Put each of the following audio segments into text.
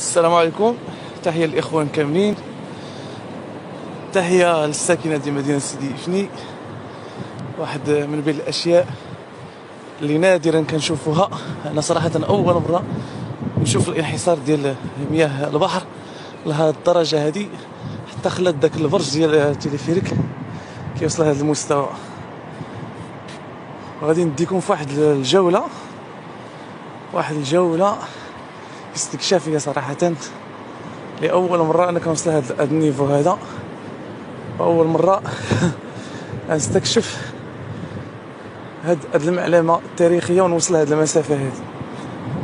السلام عليكم. تحية للإخوان كاملين، تحية للساكنة ديال مدينة سيدي إفني. واحد من بين الأشياء اللي نادرا كنشوفوها، أنا صراحة أول مرة نشوف الانحسار ديال مياه البحر لهذه الدرجة هذه، حتى خلات داك البرج ديال التلفريك كيوصل لهذا المستوى. وغادي نديكم في واحد الجولة استكشافية صراحة، لأول مرة أنا كنوصل لهذا النيفو هذا، وأول مرة نستكشف هاد المعلمة التاريخية ونوصل لهاد المسافة هذه.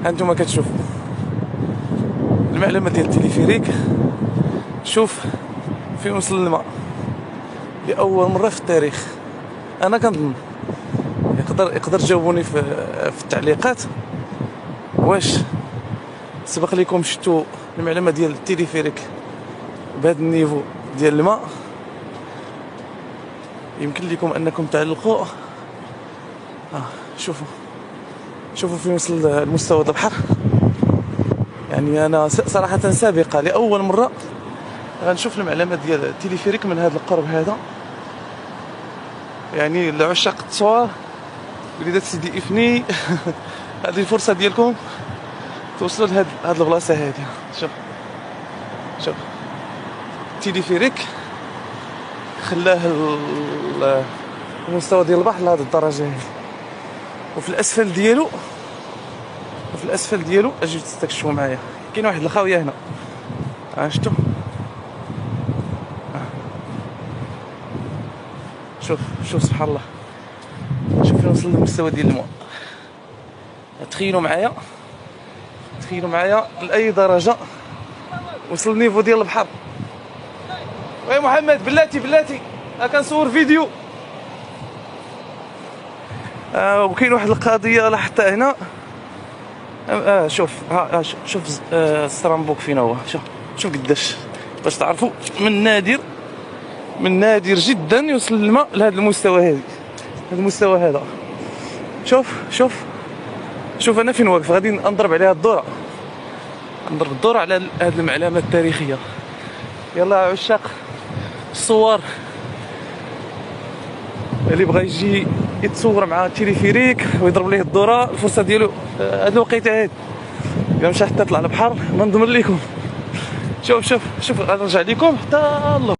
أنتم كتشوفوا المعلمة ديال التلفريك، شوف فين وصل الماء لأول مرة في التاريخ. أنا كنظن يقدر تجاوبوني في التعليقات واش سبق لكم شفتوا المعلمة ديال التلفريك بهذا النيفو ديال الماء. يمكن لكم انكم تعلقوا. شوفوا فين وصل المستوى د البحر. يعني انا صراحة سابقة لأول مرة غنشوف المعلمة ديال التلفريك من هذا القرب هذا. يعني لعشاق التصوير وليدات سيدي إفني هذه الفرصة ديالكم توصلوا لهاد البلاصة هذه. شوف التلفريك خلاه المستوى ديال البحر لهذه الدرجة هذه، وفي الأسفل ديالو أجيو تستكشفوا معايا. كاين واحد الخاوية هنا، شفتوا؟ شوف سبحان الله، شوف فين وصل المستوى ديال الماء. تخيلوا معايا لأي درجة وصل النيفو ديال البحر. وي محمد بلاتي كنصور فيديو. وكاين واحد القضية لاحظتها هنا. شوف السرامبوك فين هو. شوف قداش، باش تعرفوا من نادر جدا يوصل الماء لهذا المستوى هذا. المستوى هذا شوف انا فين واقف. غادي نضرب عليها الدور على هذه المعلمة التاريخية. يلا عشاق الصور اللي بغى يجي يتصور مع التلفريك ويضرب ليه الدورة، الفرصة ديالو هاد الوقيته هاد. الا مشى حتى طلع البحر ما نضمن لكم. شوف غنرجع لكم حتى الله.